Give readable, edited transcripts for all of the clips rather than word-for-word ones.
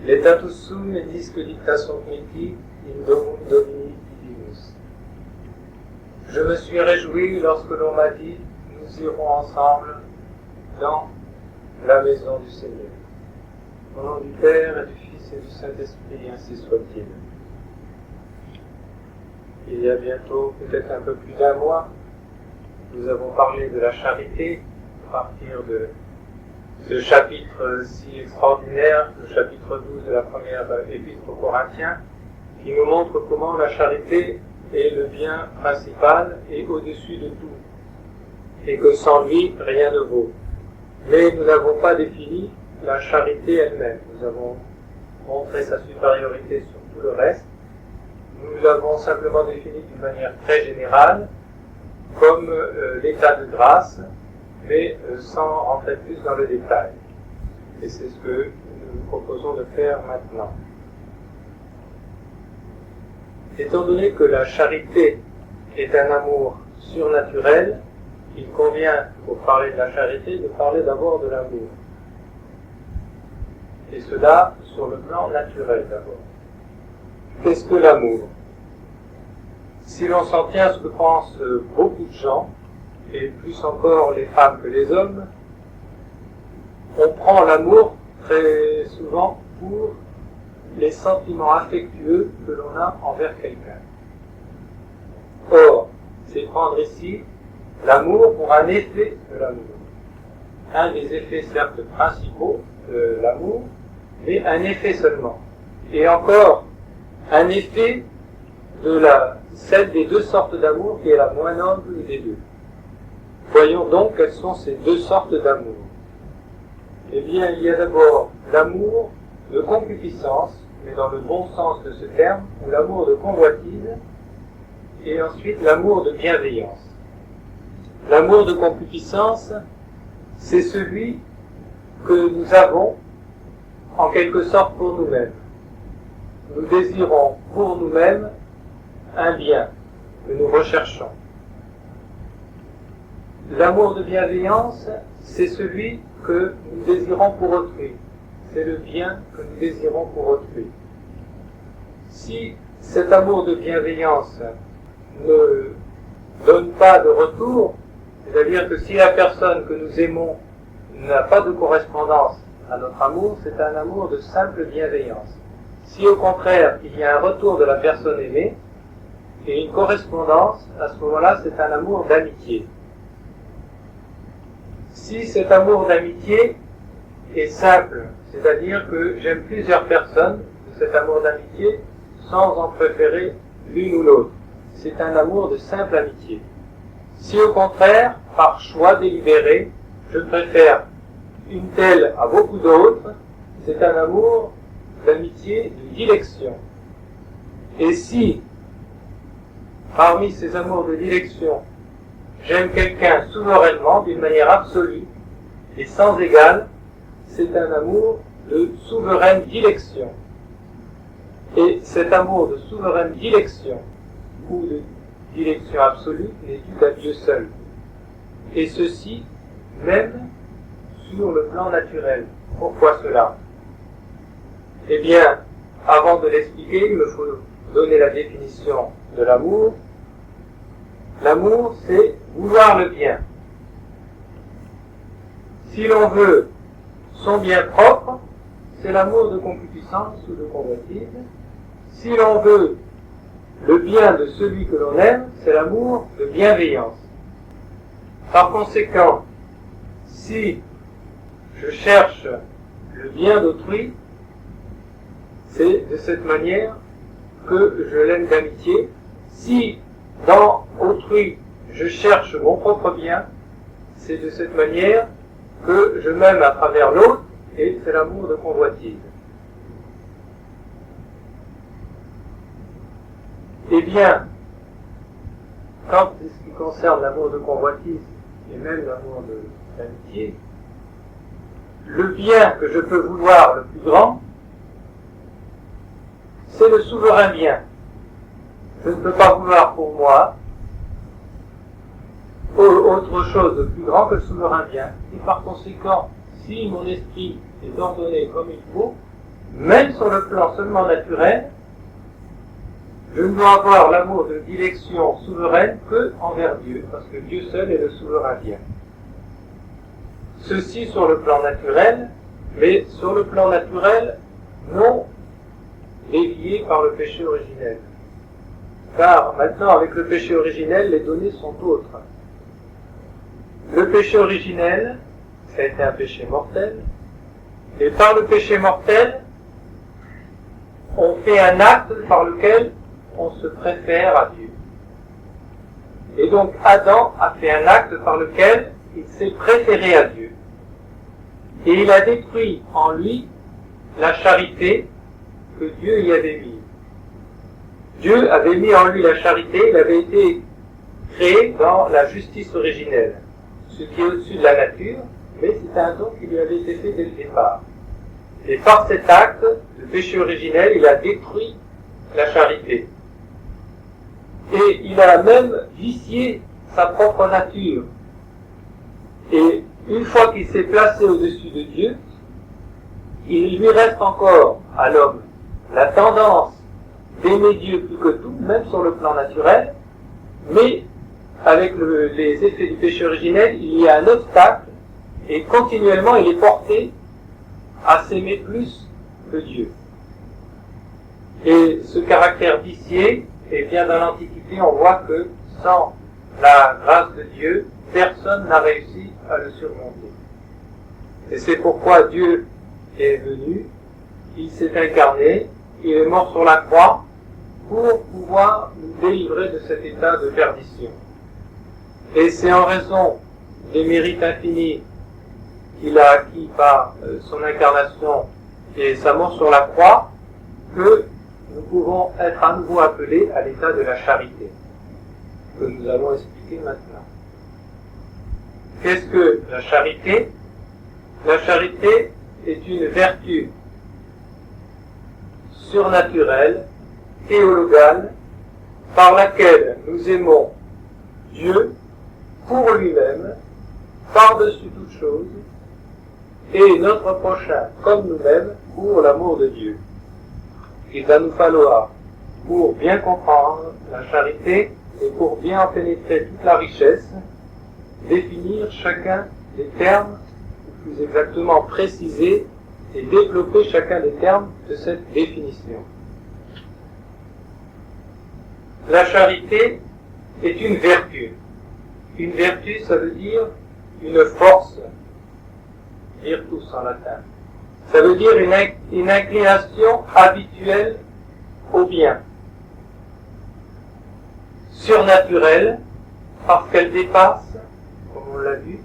Letatus sum et disque dicta submiti in domum Domini divimus. Je me suis réjoui lorsque l'on m'a dit, nous irons ensemble dans la maison du Seigneur. Au nom du Père et du Fils et du Saint-Esprit, ainsi soit-il. Il y a bientôt, peut-être un peu plus d'un mois, nous avons parlé de la charité à partir de ce chapitre si extraordinaire, le chapitre 12 de la première épître aux Corinthiens, qui nous montre comment la charité est le bien principal et au-dessus de tout, et que sans lui, rien ne vaut. Mais nous n'avons pas défini la charité elle-même. Nous avons montré sa supériorité sur tout le reste. Nous l'avons simplement définie d'une manière très générale, comme l'état de grâce, mais sans rentrer plus dans le détail. Et c'est ce que nous nous proposons de faire maintenant. Étant donné que la charité est un amour surnaturel, il convient, pour parler de la charité, de parler d'abord de l'amour. Et cela sur le plan naturel d'abord. Qu'est-ce que l'amour? Si l'on s'en tient à ce que pensent beaucoup de gens, et plus encore les femmes que les hommes, on prend l'amour très souvent pour les sentiments affectueux que l'on a envers quelqu'un. Or, c'est prendre ici l'amour pour un effet de l'amour. Un des effets certes principaux de l'amour, mais un effet seulement. Et encore, un effet de celle des deux sortes d'amour qui est la moins noble des deux. Voyons donc quelles sont ces deux sortes d'amour. Eh bien, il y a d'abord l'amour de concupiscence, mais dans le bon sens de ce terme, ou l'amour de convoitise, et ensuite l'amour de bienveillance. L'amour de concupiscence, c'est celui que nous avons en quelque sorte pour nous-mêmes. Nous désirons pour nous-mêmes un bien que nous recherchons. L'amour de bienveillance, c'est celui que nous désirons pour autrui. C'est le bien que nous désirons pour autrui. Si cet amour de bienveillance ne donne pas de retour, c'est-à-dire que si la personne que nous aimons n'a pas de correspondance à notre amour, c'est un amour de simple bienveillance. Si au contraire, il y a un retour de la personne aimée et une correspondance, à ce moment-là, c'est un amour d'amitié. Si cet amour d'amitié est simple, c'est-à-dire que j'aime plusieurs personnes de cet amour d'amitié sans en préférer l'une ou l'autre, c'est un amour de simple amitié. Si au contraire, par choix délibéré, je préfère une telle à beaucoup d'autres, c'est un amour d'amitié de dilection. Et si, parmi ces amours de dilection, j'aime quelqu'un souverainement, d'une manière absolue et sans égale, c'est un amour de souveraine dilection. Et cet amour de souveraine dilection, ou de dilection absolue, n'est dû qu'à Dieu seul. Et ceci, même sur le plan naturel. Pourquoi cela? Eh bien, avant de l'expliquer, il me faut donner la définition de l'amour. L'amour, c'est vouloir le bien. Si l'on veut son bien propre, c'est l'amour de concupiscence ou de convoitise. Si l'on veut le bien de celui que l'on aime, c'est l'amour de bienveillance. Par conséquent, si je cherche le bien d'autrui, c'est de cette manière que je l'aime d'amitié. Si dans autrui je cherche mon propre bien, c'est de cette manière que je m'aime à travers l'autre, et c'est l'amour de convoitise. Eh bien, quand ce qui concerne l'amour de convoitise, et même l'amour d'amitié, le bien que je peux vouloir le plus grand, c'est le souverain bien. Je ne peux pas vouloir pour moi autre chose de plus grand que le souverain bien. Et par conséquent, si mon esprit est ordonné comme il faut, même sur le plan seulement naturel, je ne dois avoir l'amour de dilection souveraine que envers Dieu, parce que Dieu seul est le souverain bien. Ceci sur le plan naturel, mais sur le plan naturel, non dévié par le péché originel. Car maintenant, avec le péché originel, les données sont autres. Le péché originel, ça a été un péché mortel, et par le péché mortel, on fait un acte par lequel on se préfère à Dieu. Et donc Adam a fait un acte par lequel il s'est préféré à Dieu. Et il a détruit en lui la charité que Dieu y avait mise. Dieu avait mis en lui la charité, il avait été créé dans la justice originelle, ce qui est au-dessus de la nature, mais c'est un don qui lui avait été fait dès le départ. Et par cet acte, le péché originel, il a détruit la charité. Et il a même vicié sa propre nature. Et une fois qu'il s'est placé au-dessus de Dieu, il lui reste encore à l'homme la tendance d'aimer Dieu plus que tout, même sur le plan naturel, mais avec les effets du péché originel, il y a un obstacle, et continuellement il est porté à s'aimer plus que Dieu. Et ce caractère vicié, et bien dans l'Antiquité, on voit que sans la grâce de Dieu, personne n'a réussi à le surmonter. Et c'est pourquoi Dieu est venu, il s'est incarné, il est mort sur la croix pour pouvoir nous délivrer de cet état de perdition. Et c'est en raison des mérites infinis qu'il a acquis par son incarnation et sa mort sur la croix que nous pouvons être à nouveau appelés à l'état de la charité, que nous allons expliquer maintenant. Qu'est-ce que la charité? La charité est une vertu surnaturelle, théologale, par laquelle nous aimons Dieu pour lui-même, par-dessus toute chose, et notre prochain comme nous-mêmes pour l'amour de Dieu. Il va nous falloir, pour bien comprendre la charité et pour bien en pénétrer toute la richesse, définir chacun des termes, ou plus exactement préciser et développer chacun des termes de cette définition. La charité est une vertu. Une vertu, ça veut dire une force, virtus en latin. Ça veut dire une inclination habituelle au bien. Surnaturelle, parce qu'elle dépasse, comme on l'a vu,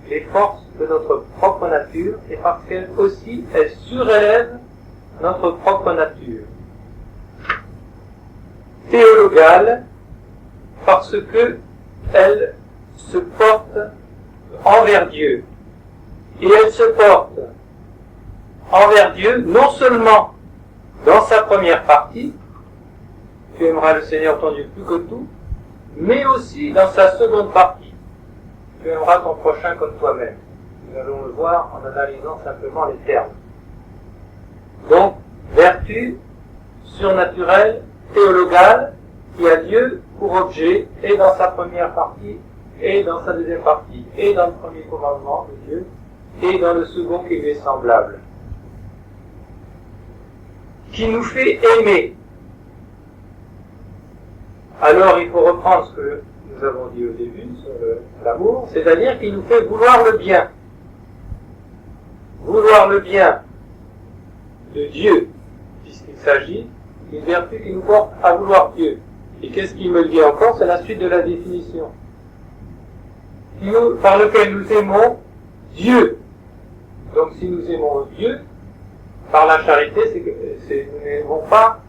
les forces de notre propre nature, et parce qu'elle aussi, elle surélève notre propre nature. Théologale, parce que elle se porte envers Dieu. Et elle se porte envers Dieu, non seulement dans sa première partie, tu aimeras le Seigneur ton Dieu plus que tout, mais aussi dans sa seconde partie, tu aimeras ton prochain comme toi-même. Nous allons le voir en analysant simplement les termes. Donc, vertu surnaturelle, théologale, qui a Dieu pour objet, et dans sa première partie, et dans sa deuxième partie, et dans le premier commandement de Dieu, et dans le second qui lui est semblable. Qui nous fait aimer. Alors il faut reprendre ce que nous avons dit au début sur l'amour, c'est-à-dire qu'il nous fait vouloir le bien. Vouloir le bien de Dieu, puisqu'il s'agit d'une vertu qui nous porte à vouloir Dieu. Et qu'est-ce qui me le dit encore? C'est la suite de la définition. Par lequel nous aimons Dieu. Donc si nous aimons Dieu, par la charité, nous n'aimons pas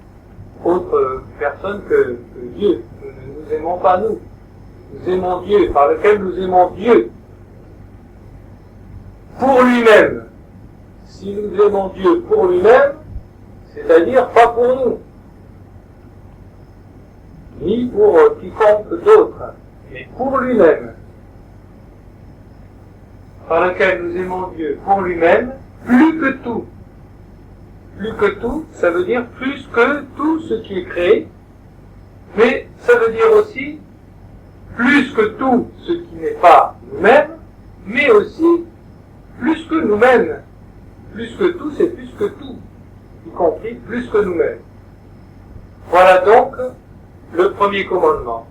autre personne que Dieu. Nous ne nous aimons pas nous. Nous aimons Dieu, par lequel nous aimons Dieu. Pour lui-même. Si nous aimons Dieu pour lui-même, c'est-à-dire pas pour nous, ni pour quiconque d'autre, mais pour lui-même. Par lequel nous aimons Dieu pour lui-même, plus que tout. plus que tout, ça veut dire plus que tout ce qui est créé, mais ça veut dire aussi plus que tout ce qui n'est pas nous-mêmes, mais aussi plus que nous-mêmes. Plus que tout, c'est plus que tout, y compris plus que nous-mêmes. Voilà donc le premier commandement.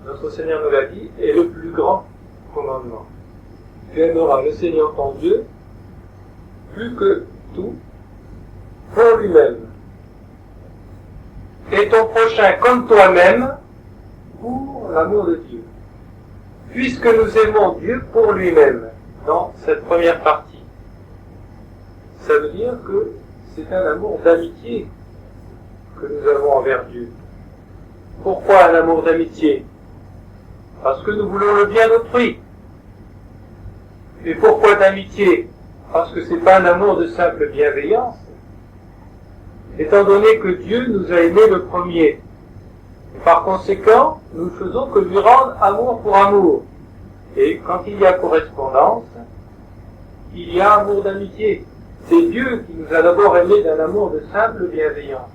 Notre Seigneur nous l'a dit, est le plus grand commandement. Tu aimeras le Seigneur ton Dieu plus que tout pour lui-même. Et ton prochain comme toi-même pour l'amour de Dieu. Puisque nous aimons Dieu pour lui-même dans cette première partie. Ça veut dire que c'est un amour d'amitié que nous avons envers Dieu. Pourquoi un amour d'amitié? Parce que nous voulons le bien d'autrui. Et pourquoi d'amitié? Parce que c'est pas un amour de simple bienveillance, étant donné que Dieu nous a aimés le premier. Et par conséquent, nous ne faisons que lui rendre amour pour amour. Et quand il y a correspondance, il y a amour d'amitié. C'est Dieu qui nous a d'abord aimés d'un amour de simple bienveillance.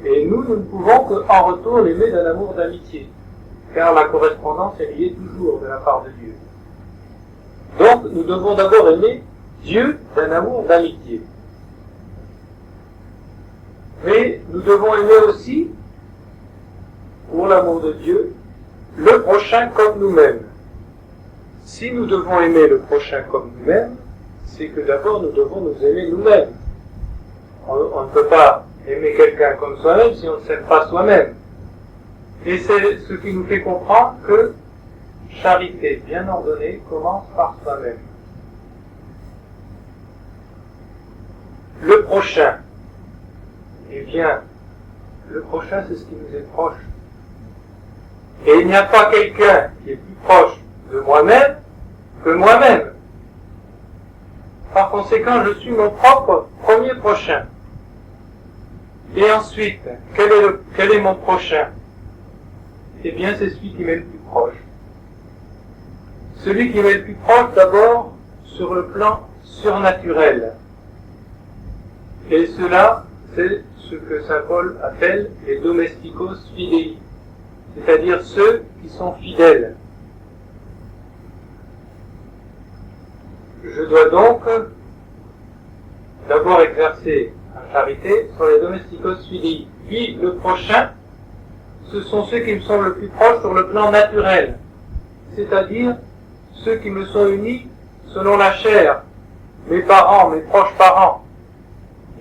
Et nous ne pouvons qu'en retour l'aimer d'un amour d'amitié. Car la correspondance est liée toujours de la part de Dieu. Donc, nous devons d'abord aimer Dieu d'un amour d'amitié. Mais nous devons aimer aussi, pour l'amour de Dieu, le prochain comme nous-mêmes. Si nous devons aimer le prochain comme nous-mêmes, c'est que d'abord nous devons nous aimer nous-mêmes. On ne peut pas aimer quelqu'un comme soi-même si on ne s'aime pas soi-même. Et c'est ce qui nous fait comprendre que charité bien ordonnée commence par soi-même. Le prochain, eh bien, le prochain c'est ce qui nous est proche. Et il n'y a pas quelqu'un qui est plus proche de moi-même que moi-même. Par conséquent, je suis mon propre premier prochain. Et ensuite, quel est mon prochain? Eh bien, c'est celui qui m'est le plus proche. Celui qui m'est le plus proche, d'abord, sur le plan surnaturel. Et cela, c'est ce que saint Paul appelle les domesticos fidei, c'est-à-dire ceux qui sont fidèles. Je dois donc d'abord exercer la charité sur les domesticos fidei. Puis le prochain, ce sont ceux qui me sont le plus proches sur le plan naturel, c'est-à-dire ceux qui me sont unis selon la chair, mes parents, mes proches parents.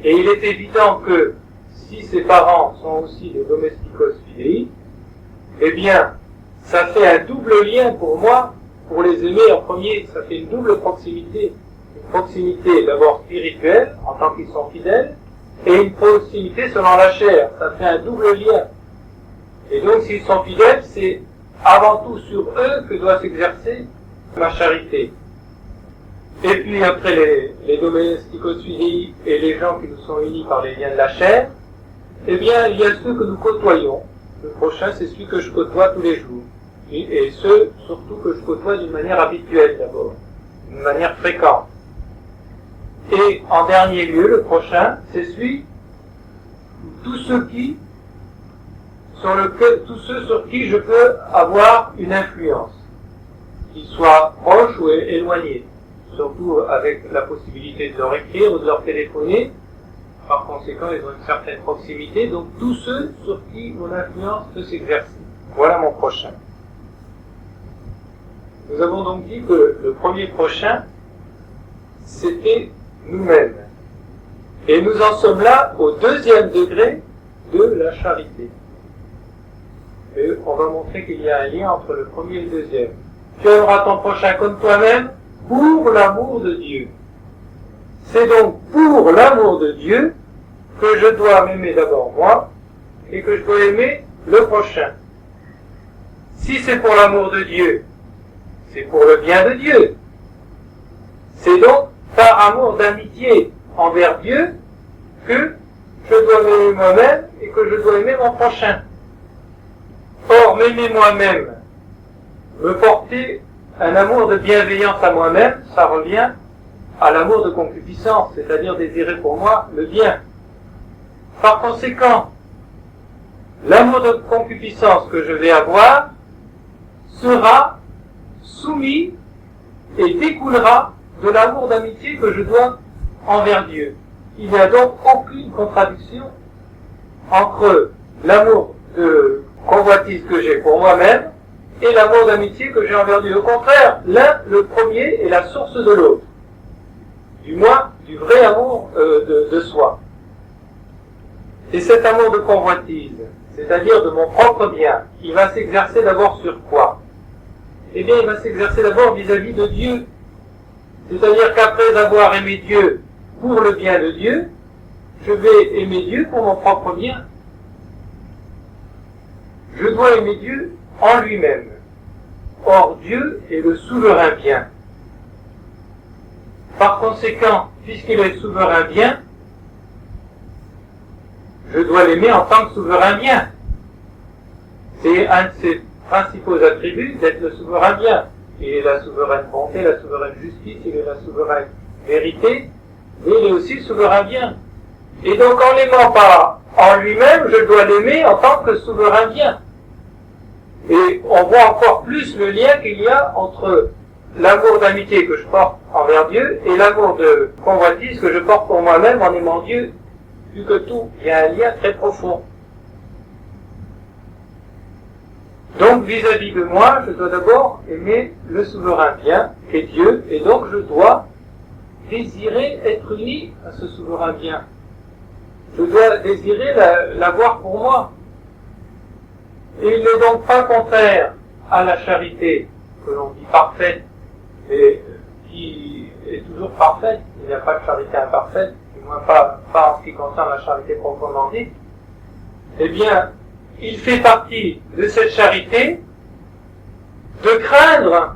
Et il est évident que si ces parents sont aussi des domesticos fidei, eh bien, ça fait un double lien pour moi, pour les aimer en premier, ça fait une double proximité. Une proximité d'abord spirituelle, en tant qu'ils sont fidèles, et une proximité selon la chair, ça fait un double lien. Et donc, s'ils sont fidèles, c'est avant tout sur eux que doit s'exercer ma charité. Et puis après les domesticos fidei et les gens qui nous sont unis par les liens de la chair, eh bien, il y a ceux que nous côtoyons. Le prochain, c'est celui que je côtoie tous les jours. Et ceux, surtout, que je côtoie d'une manière habituelle d'abord, d'une manière fréquente. Et en dernier lieu, le prochain, c'est celui, tous ceux sur qui je peux avoir une influence, qu'ils soient proches ou éloignés, surtout avec la possibilité de leur écrire ou de leur téléphoner. Par conséquent, ils ont une certaine proximité, donc tous ceux sur qui mon influence peut s'exercer. Voilà mon prochain. Nous avons donc dit que le premier prochain, c'était nous-mêmes. Et nous en sommes là au deuxième degré de la charité. Et on va montrer qu'il y a un lien entre le premier et le deuxième. Tu aimeras ton prochain comme toi-même pour l'amour de Dieu. C'est donc pour l'amour de Dieu que je dois m'aimer d'abord moi et que je dois aimer le prochain. Si c'est pour l'amour de Dieu, c'est pour le bien de Dieu. C'est donc par amour d'amitié envers Dieu que je dois m'aimer moi-même et que je dois aimer mon prochain. Or, m'aimer moi-même, me porter un amour de bienveillance à moi-même, ça revient à l'amour de concupiscence, c'est-à-dire désirer pour moi le bien. Par conséquent, l'amour de concupiscence que je vais avoir sera soumis et découlera de l'amour d'amitié que je dois envers Dieu. Il n'y a donc aucune contradiction entre l'amour de convoitise que j'ai pour moi-même et l'amour d'amitié que j'ai envers Dieu. Au contraire, l'un, le premier, est la source de l'autre. Du moins, du vrai amour de soi. Et cet amour de convoitise, c'est-à-dire de mon propre bien, il va s'exercer d'abord sur quoi? Eh bien, il va s'exercer d'abord vis-à-vis de Dieu. C'est-à-dire qu'après avoir aimé Dieu pour le bien de Dieu, je vais aimer Dieu pour mon propre bien. Je dois aimer Dieu en lui-même. Or, Dieu est le souverain bien. Par conséquent, puisqu'il est le souverain bien, je dois l'aimer en tant que souverain bien. C'est un de ses principaux attributs d'être le souverain bien. Il est la souveraine bonté, la souveraine justice, il est la souveraine vérité, mais il est aussi le souverain bien. Et donc en l'aimant pas en lui-même, je dois l'aimer en tant que souverain bien. Et on voit encore plus le lien qu'il y a entre l'amour d'amitié que je porte envers Dieu et l'amour de convoitise que je porte pour moi-même en aimant Dieu plus que tout. Il y a un lien très profond. Donc vis-à-vis de moi, je dois d'abord aimer le souverain bien, qui est Dieu, et donc je dois désirer être uni à ce souverain bien. Je dois désirer l'avoir pour moi. Et il n'est donc pas contraire à la charité, que l'on dit parfaite, mais qui est toujours parfaite. Il n'y a pas de charité imparfaite, du moins pas en ce qui concerne la charité proprement dite. Eh bien, il fait partie de cette charité de craindre,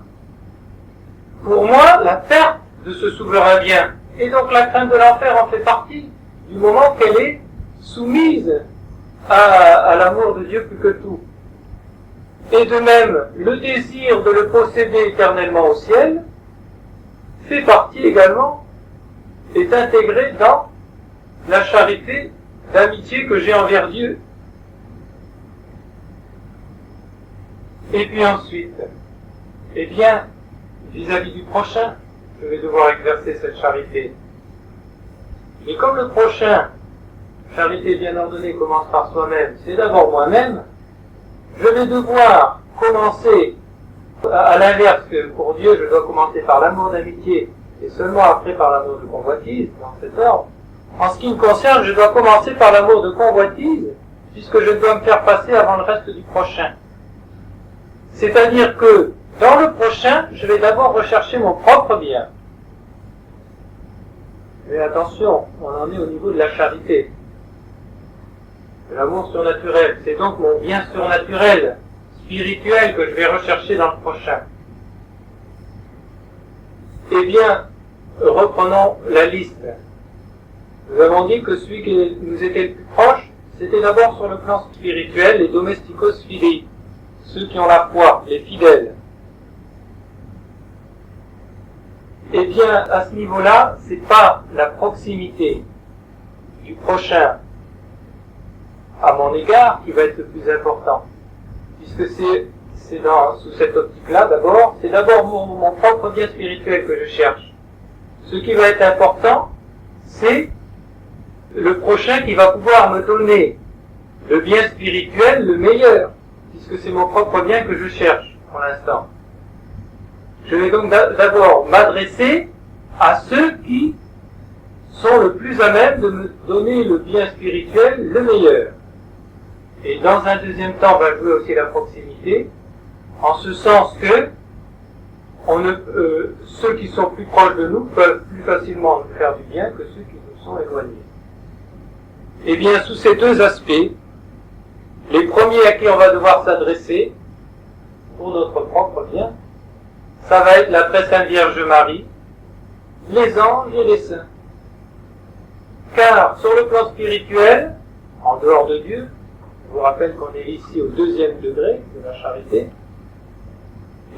pour moi, la perte de ce souverain bien. Et donc la crainte de l'enfer en fait partie, du moment qu'elle est soumise à l'amour de Dieu plus que tout. Et de même, le désir de le posséder éternellement au ciel fait partie également, est intégré dans la charité d'amitié que j'ai envers Dieu. Et puis ensuite, eh bien, vis-à-vis du prochain, je vais devoir exercer cette charité. Mais comme le prochain, charité bien ordonnée commence par soi-même, c'est d'abord moi-même, je vais devoir commencer, à l'inverse que pour Dieu, je dois commencer par l'amour d'amitié, et seulement après par l'amour de convoitise, dans cet ordre. En ce qui me concerne, je dois commencer par l'amour de convoitise, puisque je dois me faire passer avant le reste du prochain. C'est-à-dire que, dans le prochain, je vais d'abord rechercher mon propre bien. Mais attention, on en est au niveau de la charité. L'amour surnaturel, c'est donc mon bien surnaturel, spirituel, que je vais rechercher dans le prochain. Eh bien, reprenons la liste. Nous avons dit que celui qui nous était le plus proche, c'était d'abord sur le plan spirituel, les domesticos filii, ceux qui ont la foi, les fidèles. Eh bien, à ce niveau-là, c'est pas la proximité du prochain à mon égard qui va être le plus important, puisque c'est sous cette optique-là d'abord, c'est d'abord mon propre bien spirituel que je cherche. Ce qui va être important, c'est le prochain qui va pouvoir me donner le bien spirituel le meilleur, puisque c'est mon propre bien que je cherche pour l'instant. Je vais donc d'abord m'adresser à ceux qui sont le plus à même de me donner le bien spirituel le meilleur. Et dans un deuxième temps, va jouer aussi la proximité, en ce sens que ceux qui sont plus proches de nous peuvent plus facilement nous faire du bien que ceux qui nous sont éloignés. Eh bien, sous ces deux aspects, les premiers à qui on va devoir s'adresser, pour notre propre bien, ça va être la très sainte Vierge Marie, les anges et les saints. Car, sur le plan spirituel, en dehors de Dieu, je vous rappelle qu'on est ici au 2e degré de la charité,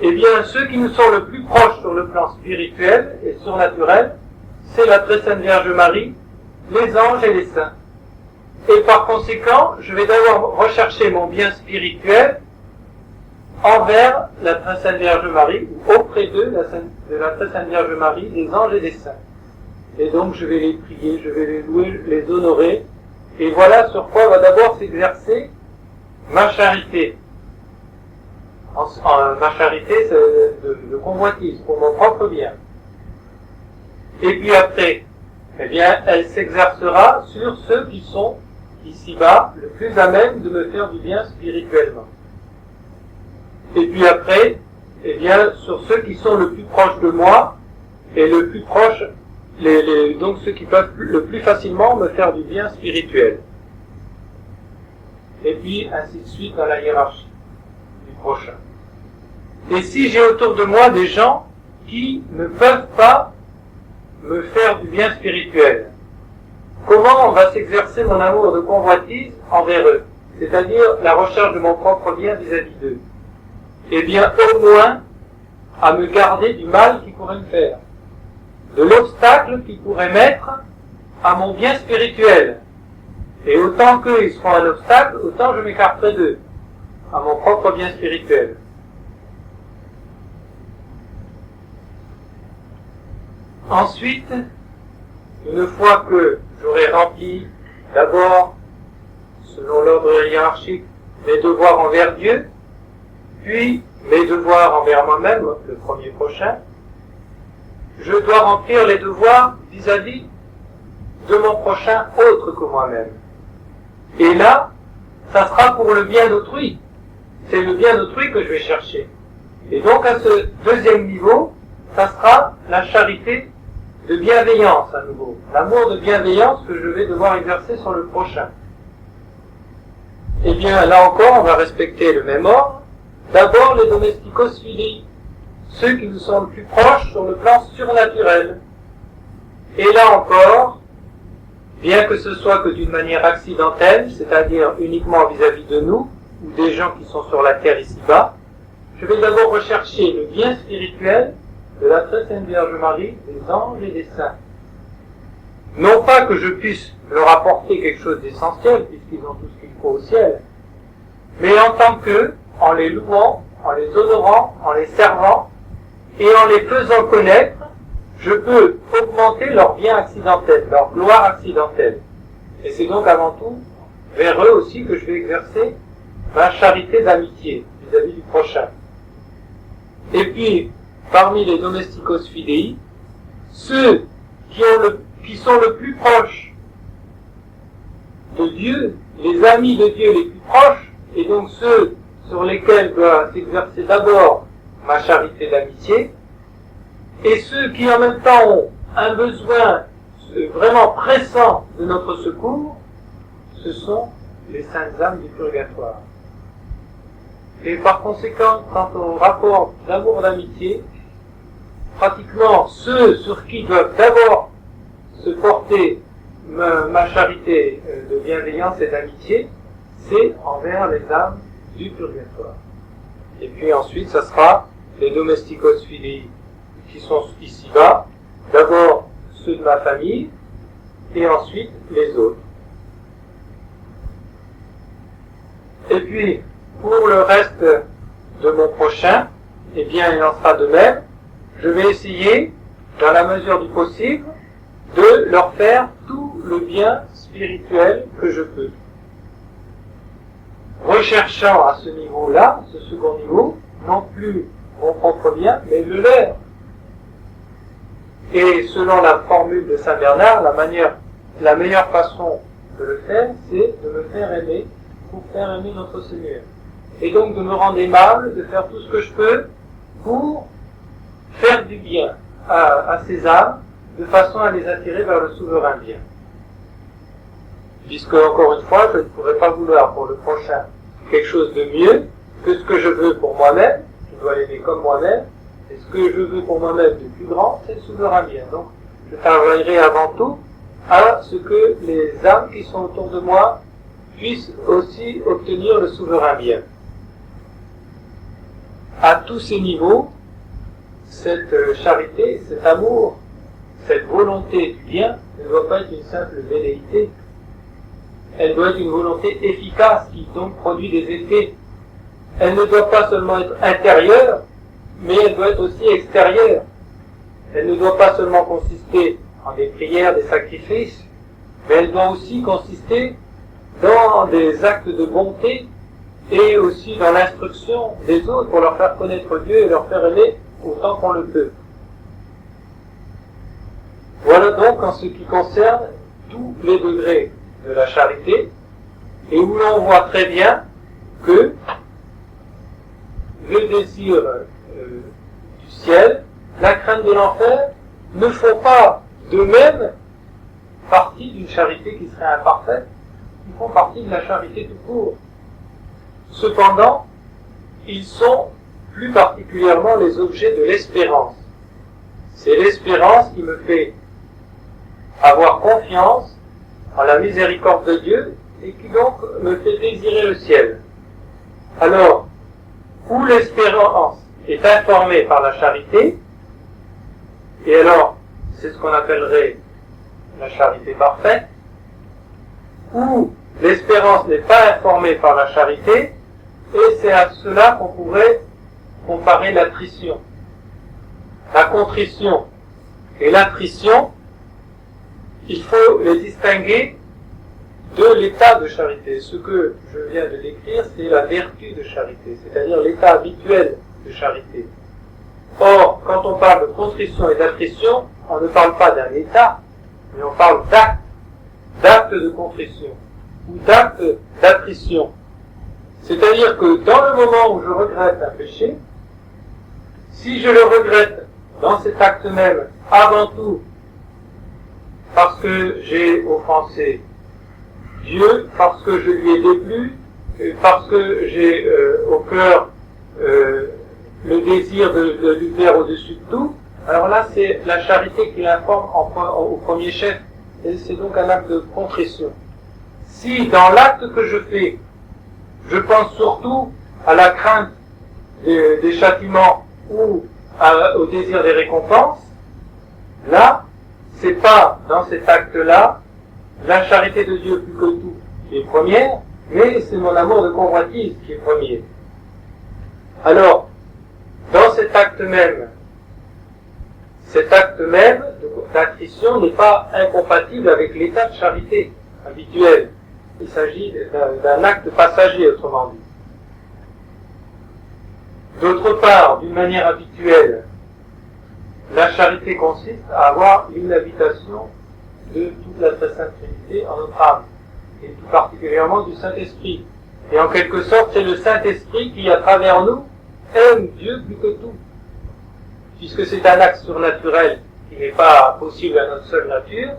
eh bien, ceux qui nous sont le plus proches sur le plan spirituel et surnaturel, c'est la très sainte Vierge Marie, les anges et les saints. Et par conséquent, je vais d'abord rechercher mon bien spirituel envers la Très Sainte Vierge Marie, ou auprès d'eux, de la Très Sainte Vierge Marie, des anges et des saints. Et donc je vais les prier, je vais les louer, les honorer, et voilà sur quoi va d'abord s'exercer ma charité. Ma charité, c'est de convoitise, pour mon propre bien. Et puis après, eh bien, elle s'exercera sur ceux qui sont, ici-bas, le plus à même de me faire du bien spirituellement. Et puis après, eh bien, sur ceux qui sont le plus proches de moi, et le plus proche, donc ceux qui peuvent le plus facilement me faire du bien spirituel. Et puis, ainsi de suite dans la hiérarchie du prochain. Et si j'ai autour de moi des gens qui ne peuvent pas me faire du bien spirituel, comment va s'exercer mon amour de convoitise envers eux, c'est-à-dire la recherche de mon propre bien vis-à-vis d'eux? Eh bien, au moins, à me garder du mal qu'ils pourraient me faire, de l'obstacle qu'ils pourraient mettre à mon bien spirituel. Et autant qu'eux, ils seront un obstacle, autant je m'écarterai d'eux, à mon propre bien spirituel. Ensuite, une fois que j'aurai rempli d'abord, selon l'ordre hiérarchique, mes devoirs envers Dieu, puis mes devoirs envers moi-même, le premier prochain, je dois remplir les devoirs vis-à-vis de mon prochain autre que moi-même. Et là, ça sera pour le bien d'autrui. C'est le bien d'autrui que je vais chercher. Et donc à ce deuxième niveau, ça sera la charité de bienveillance à nouveau. L'amour de bienveillance que je vais devoir exercer sur le prochain. Eh bien, là encore, on va respecter le même ordre. D'abord, les domesticos filii, ceux qui nous sont le plus proches sur le plan surnaturel. Et là encore, bien que ce soit que d'une manière accidentelle, c'est-à-dire uniquement vis-à-vis de nous, ou des gens qui sont sur la terre ici-bas, je vais d'abord rechercher le bien spirituel de la Très Sainte Vierge Marie, des anges et des saints. Non pas que je puisse leur apporter quelque chose d'essentiel, puisqu'ils ont tout ce qu'il faut au ciel, mais en tant que, en les louant, en les honorant, en les servant, et en les faisant connaître, je peux augmenter leur bien accidentel, leur gloire accidentelle. Et c'est donc avant tout vers eux aussi que je vais exercer ma charité d'amitié vis-à-vis du prochain. Et puis, parmi les domesticos fidei, ceux qui sont le plus proches de Dieu, les amis de Dieu les plus proches, et donc ceux sur lesquels doit s'exercer d'abord ma charité d'amitié, et ceux qui en même temps ont un besoin vraiment pressant de notre secours, ce sont les saintes âmes du purgatoire. Et par conséquent, quant au rapport d'amour d'amitié, pratiquement ceux sur qui doivent d'abord se porter ma charité de bienveillance et d'amitié, c'est envers les âmes du purgatoire. Et puis ensuite, ça sera les domesticos filii qui sont ici-bas, d'abord ceux de ma famille, et ensuite les autres. Et puis, pour le reste de mon prochain, eh bien, il en sera de même. Je vais essayer, dans la mesure du possible, de leur faire tout le bien spirituel que je peux. Recherchant à ce niveau-là, ce second niveau, non plus mon propre bien, mais le leur. Et selon la formule de Saint Bernard, la meilleure façon de le faire, c'est de me faire aimer pour faire aimer notre Seigneur. Et donc de me rendre aimable, de faire tout ce que je peux pour faire du bien à ces âmes, de façon à les attirer vers le souverain bien. Puisque, encore une fois, je ne pourrais pas vouloir pour le prochain quelque chose de mieux que ce que je veux pour moi-même, je dois l'aimer comme moi-même, et ce que je veux pour moi-même de plus grand, c'est le souverain bien. Donc, je travaillerai avant tout à ce que les âmes qui sont autour de moi puissent aussi obtenir le souverain bien. À tous ces niveaux, cette charité, cet amour, cette volonté du bien ne doit pas être une simple velléité. elle doit être une volonté efficace qui donc produit des effets. Elle ne doit pas seulement être intérieure, mais elle doit être aussi extérieure. Elle ne doit pas seulement consister en des prières, des sacrifices, mais elle doit aussi consister dans des actes de bonté et aussi dans l'instruction des autres pour leur faire connaître Dieu et leur faire aimer autant qu'on le peut. Voilà donc en ce qui concerne tous les degrés de la charité, et où l'on voit très bien que le désir du ciel, la crainte de l'enfer, ne font pas d'eux-mêmes partie d'une charité qui serait imparfaite, ils font partie de la charité tout court. Cependant, ils sont plus particulièrement les objets de l'espérance. C'est l'espérance qui me fait avoir confiance en la miséricorde de Dieu et qui donc me fait désirer le ciel. Alors, où l'espérance est informée par la charité, et alors c'est ce qu'on appellerait la charité parfaite, où l'espérance n'est pas informée par la charité, et c'est à cela qu'on pourrait comparer l'attrition. La contrition et l'attrition, il faut les distinguer de l'état de charité. Ce que je viens de décrire, c'est la vertu de charité, c'est-à-dire l'état habituel de charité. Or, quand on parle de contrition et d'attrition, on ne parle pas d'un état, mais on parle d'acte de contrition ou d'acte d'attrition. C'est-à-dire que dans le moment où je regrette un péché, si je le regrette dans cet acte même, avant tout, parce que j'ai offensé Dieu, parce que je lui ai déplu, parce que j'ai au cœur le désir de lui plaire au-dessus de tout, alors là c'est la charité qui l'informe au premier chef, et c'est donc un acte de contrition. Si dans l'acte que je fais, je pense surtout à la crainte des châtiments ou au désir des récompenses, là, c'est pas dans cet acte-là la charité de Dieu plus que tout qui est première, mais c'est mon amour de convoitise qui est premier. Alors, dans cet acte même d'attrition n'est pas incompatible avec l'état de charité habituel. Il s'agit d'un acte passager, autrement dit. D'autre part, d'une manière habituelle, la charité consiste à avoir une habitation de toute la très sainte Trinité en notre âme, et tout particulièrement du Saint-Esprit. Et en quelque sorte, c'est le Saint-Esprit qui, à travers nous, aime Dieu plus que tout. Puisque c'est un acte surnaturel qui n'est pas possible à notre seule nature,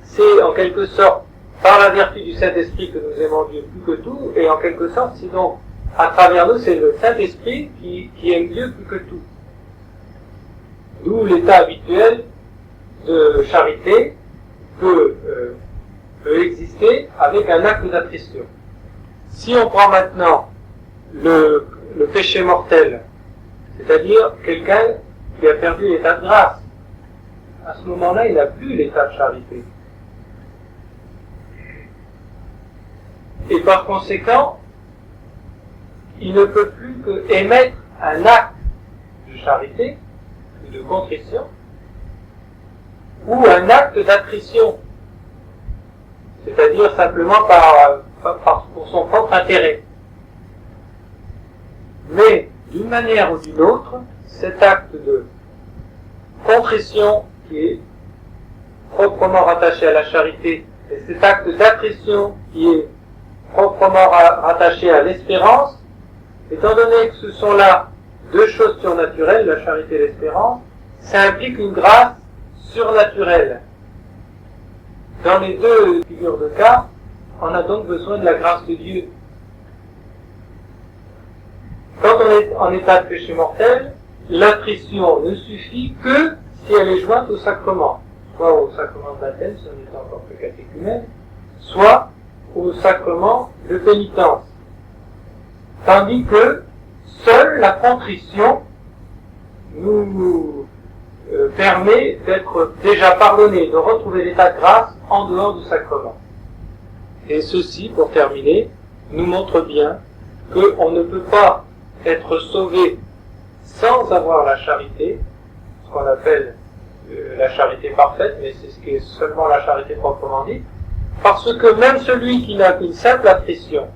c'est en quelque sorte par la vertu du Saint-Esprit que nous aimons Dieu plus que tout, et en quelque sorte, c'est donc à travers nous, c'est le Saint-Esprit qui aime Dieu plus que tout. D'où l'état habituel de charité peut exister avec un acte d'attrition. Si on prend maintenant le péché mortel, c'est-à-dire quelqu'un qui a perdu l'état de grâce, à ce moment-là, il n'a plus l'état de charité. Et par conséquent, il ne peut plus que émettre un acte de charité, de contrition, ou un acte d'attrition, c'est-à-dire simplement pour son propre intérêt. Mais, d'une manière ou d'une autre, cet acte de contrition qui est proprement rattaché à la charité, et cet acte d'attrition qui est proprement rattaché à l'espérance, étant donné que ce sont là deux choses surnaturelles, la charité et l'espérance, ça implique une grâce surnaturelle. Dans les deux figures de cas, on a donc besoin de la grâce de Dieu. Quand on est en état de péché mortel, l'attrition ne suffit que si elle est jointe au sacrement, soit au sacrement de baptême, si on est encore que catéchumène, soit au sacrement de pénitence. Tandis que seule la contrition nous permet d'être déjà pardonné, de retrouver l'état de grâce en dehors du sacrement. Et ceci, pour terminer, nous montre bien qu'on ne peut pas être sauvé sans avoir la charité, ce qu'on appelle la charité parfaite, mais c'est ce qui est seulement la charité proprement dite, parce que même celui qui n'a qu'une simple attrition,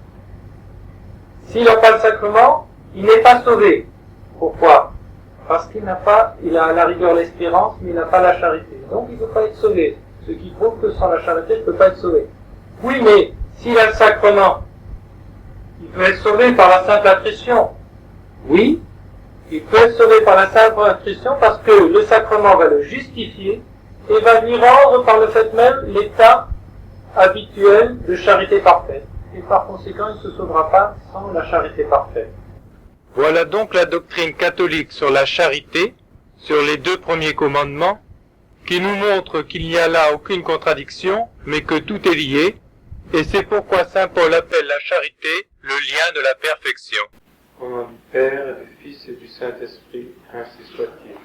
s'il n'a pas le sacrement, il n'est pas sauvé. Pourquoi? Parce qu'il il a à la rigueur l'espérance, mais il n'a pas la charité. Donc il ne peut pas être sauvé. Ce qui prouve que sans la charité, il ne peut pas être sauvé. Oui, mais s'il a le sacrement, il peut être sauvé par la simple attrition. Oui, il peut être sauvé par la simple attrition parce que le sacrement va le justifier et va lui rendre par le fait même l'état habituel de charité parfaite. Et par conséquent, il ne se sauvera pas sans la charité parfaite. Voilà donc la doctrine catholique sur la charité, sur les 2 premiers commandements, qui nous montre qu'il n'y a là aucune contradiction, mais que tout est lié, et c'est pourquoi saint Paul appelle la charité le lien de la perfection. Au nom du Père, et du Fils et du Saint-Esprit, ainsi soit-il.